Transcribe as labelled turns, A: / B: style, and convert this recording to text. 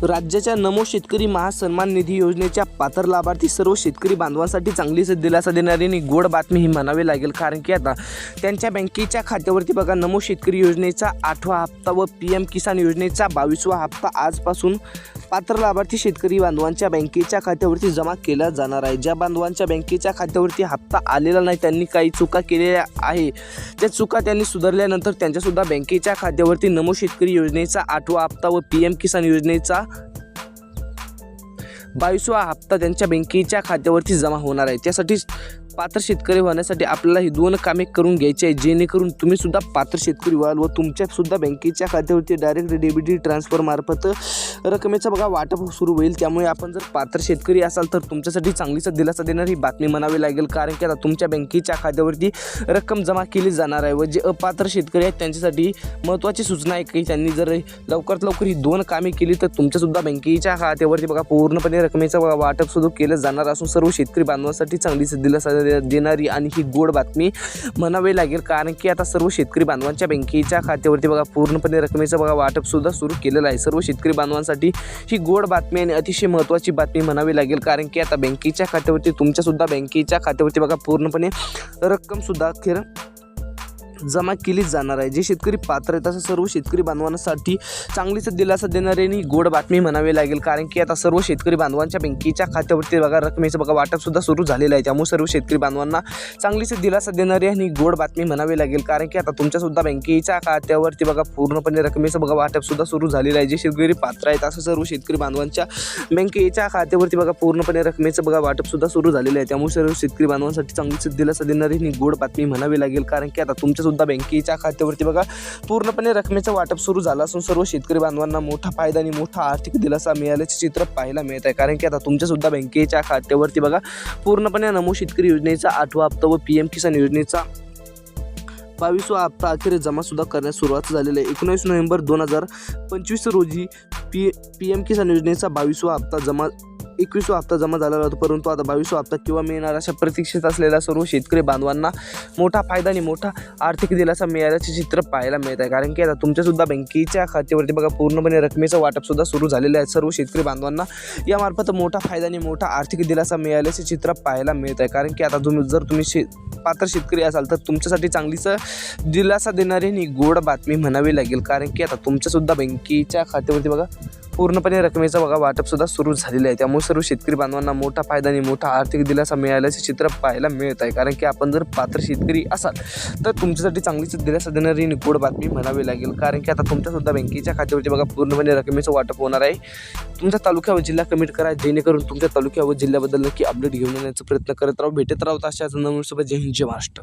A: राज्याच्या नमो शेतकरी महासन्मान निधी योजनेच्या पात्र लाभार्थी सर्व शेतकरी बांधवांसाठी चांगलीच दिलासा देणारी आणि गोड बातमी ही म्हणावी लागेल, कारण की आता त्यांच्या बँकेच्या खात्यावरती बघा नमो शेतकरी योजनेचा 8वा हप्ता व PM किसान योजनेचा 22वा हप्ता आजपासून पात्र लाभार्थी शेतकरी बांधवांच्या बँकेच्या खात्यावरती जमा केला जाणार आहे। ज्या बांधवांच्या बँकेच्या खात्यावरती हप्ता आलेला नाही, त्यांनी काही चुका केलेल्या आहे, त्या चुका त्यांनी सुधारल्यानंतर त्यांच्यासुद्धा बँकेच्या खात्यावरती नमो शेतकरी योजनेचा 8वा हप्ता व PM किसान योजनेचा 22वा हप्ता त्यांच्या बँकेच्या खात्यावरती जमा होणार आहे। त्यासाठी पात्र शेतकरी होण्यासाठी आपल्याला ही 2 कामे करून घ्यायची आहे, जेणेकरून तुम्ही सुद्धा पात्र शेतकरी व्हाल व तुमच्या सुद्धा बँकेच्या खात्यावरती डायरेक्ट डेबिट ट्रान्सफर मार्फत रकमेचं बघा वाटप सुरू होईल। त्यामुळे आपण जर पात्र शेतकरी असाल तर तुमच्यासाठी चांगलीच दिलासा देणारी बातमी म्हणावी लागेल, कारण की आता तुमच्या बँकेच्या खात्यावरती रक्कम जमा केली जाणार आहे। व जे अपात्र शेतकरी आहेत त्यांच्यासाठी महत्त्वाची सूचना आहे की त्यांनी जर लवकरात लवकर ही 2 कामे केली तर तुमच्यासुद्धा बँकेच्या खात्यावरती बघा पूर्णपणे रकमेचं बघा वाटप सुरू केलं जाणार असून सर्व शेतकरी बांधवांसाठी चांगलीच दिलासा देणारी आणि ही गोड बातमी म्हणावी लागेल, कारण की आता सर्व शेतकरी बांधवांच्या बँकेच्या खात्यावरती बघा पूर्णपणे रकमेचं बघा वाटप सुद्धा सुरू केलेलं आहे। सर्व शेतकरी बांधवांसाठी ही गोड बातमी आणि अतिशय महत्त्वाची बातमी म्हणावी लागेल, कारण की आता बँकेच्या खात्यावरती तुमच्यासुद्धा बँकेच्या खात्यावरती बघा पूर्णपणे रक्कम सुद्धा अखेर जमा केली जाणार आहे। जे शेतकरी पात्र आहेत अशा सर्व शेतकरी बांधवांसाठी चांगलीच दिलासा देणारी आणि गोड बातमी म्हणावी लागेल, कारण की आता सर्व शेतकरी बांधवांच्या बँकेच्या खात्यावरती बघा रकमेचं बघा वाटप सुद्धा सुरू झालेलं आहे। त्यामुळे सर्व शेतकरी बांधवांना चांगलीच दिलासा देणारी आणि गोड बातमी म्हणावी लागेल, कारण की आता तुमच्यासुद्धा बँकेच्या खात्यावरती बघा पूर्णपणे रकमेचं बघा वाटप सुद्धा सुरू झालेलं आहे। जे शेतकरी पात्र आहेत असं सर्व शेतकरी बांधवांच्या बँकेच्या खात्यावरती बघा पूर्णपणे रकमेचं बघा वाटप सुद्धा सुरू झालेलं आहे। त्यामुळे सर्व शेतकरी बांधवांसाठी चांगलीच दिलासा देणारी आणि गोड बातमी म्हणावी लागेल, कारण की आता तुमच्या सुद्धा बँकेच्या खात्यावरती बघा पूर्णपणे रकमेचं वाटप सुरू झालं असून सर्व शेतकरी बांधवांना मोठा फायदा आणि मोठा आर्थिक दिलासा मिळाल्याचे चित्र पाहायला मिळत आहे, कारण की आता तुमच्या सुद्धा बँकेच्या खात्यावरती बघा पूर्णपणे नमो शेतकरी योजनेचा 8वा हप्ता व PM किसान योजनेचा 22वा हप्ता अखेर जमा सुद्धा करण्यास सुरुवात झालेली आहे। 19 नोव्हेंबर 2025 रोजी PM किसान योजनेचा 22वा हप्ता 21वा हप्ता जमा झाला होता, परंतु आता 22वा हप्ता केव्हा मिळणार अशा प्रतीक्षेत असलेल्या सर्व शेतकरी बांधवांना मोठा फायदा आणि मोठा आर्थिक दिलासा मिळाल्याचे चित्र पाहायला मिळत आहे, कारण की आता तुमच्यासुद्धा बँकेच्या खात्यावरती बघा पूर्णपणे रकमेचं वाटप सुद्धा सुरू झालेलं आहे। सर्व शेतकरी बांधवांना यामार्फत मोठा फायदा आणि मोठा आर्थिक दिलासा मिळाल्याचे चित्र पाहायला मिळत आहे, कारण की आता तुम्ही पात्र शेतकरी असाल तर तुमच्यासाठी चांगलीच दिलासा देणारी आणि गोड बातमी म्हणावी लागेल, कारण की आता तुमच्यासुद्धा बँकेच्या खात्यावरती बघा पूर्णपणे रकमेचं बघा वाटप सुद्धा सुरू झालेलं आहे। त्यामुळे सर्व शेतकरी बांधवांना मोठा फायदा आणि मोठा आर्थिक दिलासा मिळाल्याचे चित्र पाहायला मिळत आहे, कारण की आपण जर पात्र शेतकरी असाल तर तुमच्यासाठी चांगलीच दिलासा देणारी आणि गोड बातमी म्हणावी लागेल, कारण की आता तुमच्यासुद्धा बँकेच्या खात्यावरती बघा पूर्णपणे रकमेचं वाटप होणार आहे। तुमच्या तालुक्या व जिल्हा कमेंट करा, जेणेकरून तुमच्या तालुक्या व जिल्ह्याबद्दल नक्की अपडेट घेऊन येण्याचा प्रयत्न करत राहू। भेटत राहू अशाच नवीन सोबत। जय हिंद, जय महाराष्ट्र।